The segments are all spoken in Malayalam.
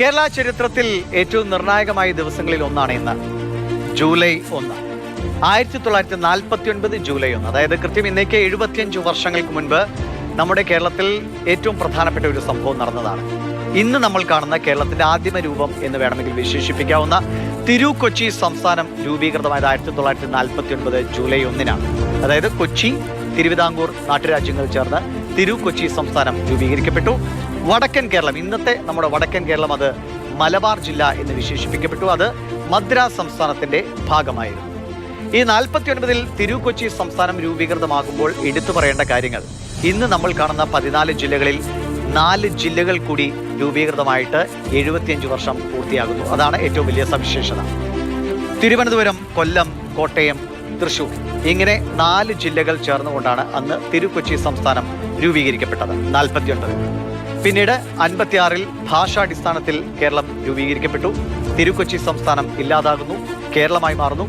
കേരള ചരിത്രത്തിൽ ഏറ്റവും നിർണായകമായ ദിവസങ്ങളിൽ ഒന്നാണ് ഇന്ന് ജൂലൈ 1. 1949 ജൂലൈ 1. അതായത് കൃത്യം ഇന്നേക്ക് 75 വർഷങ്ങൾക്ക് മുൻപ് നമ്മുടെ കേരളത്തിൽ ഏറ്റവും പ്രധാനപ്പെട്ട ഒരു സംഭവം നടന്നതാണ്. ഇന്ന് നമ്മൾ കാണുന്ന കേരളത്തിന്റെ ആദിമ രൂപം എന്ന് വേണമെങ്കിൽ വിശേഷിപ്പിക്കാവുന്ന തിരു-കൊച്ചി സംസ്ഥാനം രൂപീകൃതമായത് 1949 ജൂലൈ 1-നാണ്. അതായത് കൊച്ചി, തിരുവിതാംകൂർ നാട്ടുരാജ്യങ്ങൾ ചേർന്ന് തിരു-കൊച്ചി സംസ്ഥാനം രൂപീകരിക്കപ്പെട്ടു. വടക്കൻ കേരളം, ഇന്നത്തെ നമ്മുടെ വടക്കൻ കേരളം, അത് മലബാർ ജില്ല എന്ന് വിശേഷിപ്പിക്കപ്പെട്ടു. അത് മദ്രാസ് സംസ്ഥാനത്തിന്റെ ഭാഗമായിരുന്നു. ഈ 49-ൽ തിരു-കൊച്ചി സംസ്ഥാനം രൂപീകൃതമാകുമ്പോൾ എടുത്തു പറയേണ്ട കാര്യങ്ങൾ, ഇന്ന് നമ്മൾ കാണുന്ന 14 ജില്ലകളിൽ 4 ജില്ലകൾ കൂടി രൂപീകൃതമായിട്ട് 75 വർഷം പൂർത്തിയാകുന്നു. അതാണ് ഏറ്റവും വലിയ സവിശേഷത. തിരുവനന്തപുരം, കൊല്ലം, കോട്ടയം, തൃശൂർ, ഇങ്ങനെ 4 ജില്ലകൾ ചേർന്നുകൊണ്ടാണ് അന്ന് തിരു-കൊച്ചി സംസ്ഥാനം രൂപീകരിക്കപ്പെട്ടത് 49-ൽ. പിന്നീട് 56-ൽ ഭാഷാടിസ്ഥാനത്തിൽ കേരളം രൂപീകരിക്കപ്പെട്ടു. തിരു-കൊച്ചി സംസ്ഥാനം ഇല്ലാതാകുന്നു, കേരളമായി മാറുന്നു.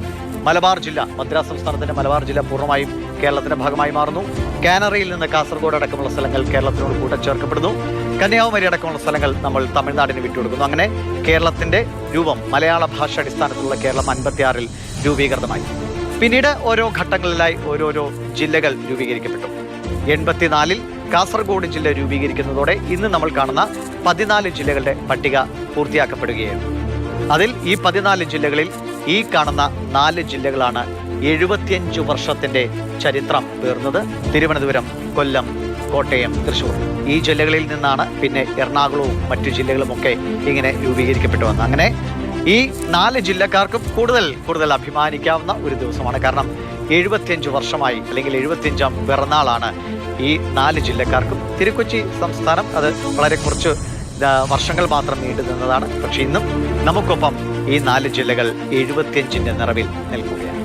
മലബാർ ജില്ല, മദ്രാസ് സംസ്ഥാനത്തിന്റെ മലബാർ ജില്ല പൂർണ്ണമായും കേരളത്തിന്റെ ഭാഗമായി മാറുന്നു. കാനറയിൽ നിന്ന് കാസർഗോഡ് അടക്കമുള്ള സ്ഥലങ്ങൾ കേരളത്തിനോട് കൂട്ടച്ചേർക്കപ്പെടുന്നു. കന്യാകുമാരി അടക്കമുള്ള സ്ഥലങ്ങൾ നമ്മൾ തമിഴ്നാടിന് വിട്ടുകൊടുക്കുന്നു. അങ്ങനെ കേരളത്തിന്റെ രൂപം, മലയാള ഭാഷാടിസ്ഥാനത്തിലുള്ള കേരളം 56-ൽ രൂപീകൃതമായി. പിന്നീട് ഓരോ ഘട്ടങ്ങളിലായി ഓരോരോ ജില്ലകൾ രൂപീകരിക്കപ്പെട്ടു. 84-ൽ കാസർഗോഡ് ജില്ല രൂപീകരിക്കുന്നതോടെ ഇന്ന് നമ്മൾ കാണുന്ന 14 ജില്ലകളുടെ പട്ടിക പൂർത്തിയാക്കപ്പെടുകയാണ്. അതിൽ ഈ 14 ജില്ലകളിൽ ഈ കാണുന്ന 4 ജില്ലകളാണ് 75 വർഷത്തിന്റെ ചരിത്രം പേർന്നത്. തിരുവനന്തപുരം, കൊല്ലം, കോട്ടയം, തൃശൂർ, ഈ ജില്ലകളിൽ നിന്നാണ് പിന്നെ എറണാകുളവും മറ്റു ജില്ലകളുമൊക്കെ ഇങ്ങനെ രൂപീകരിക്കപ്പെട്ടു വന്നത്. അങ്ങനെ ഈ 4 ജില്ലക്കാർക്കും കൂടുതൽ അഭിമാനിക്കാവുന്ന ഒരു ദിവസമാണ്. കാരണം 75 വർഷമായി, അല്ലെങ്കിൽ 75ാം പിറന്നാളാണ് ഈ 4 ജില്ലക്കാർക്കും. തിരു-കൊച്ചി സംസ്ഥാനം അത് വളരെ കുറച്ച് വർഷങ്ങൾ മാത്രം നീണ്ടു നിന്നതാണ്. പക്ഷെ ഇന്നും നമുക്കൊപ്പം ഈ 4 ജില്ലകൾ 75ന്റെ നിറവിൽ നിൽക്കുകയാണ്.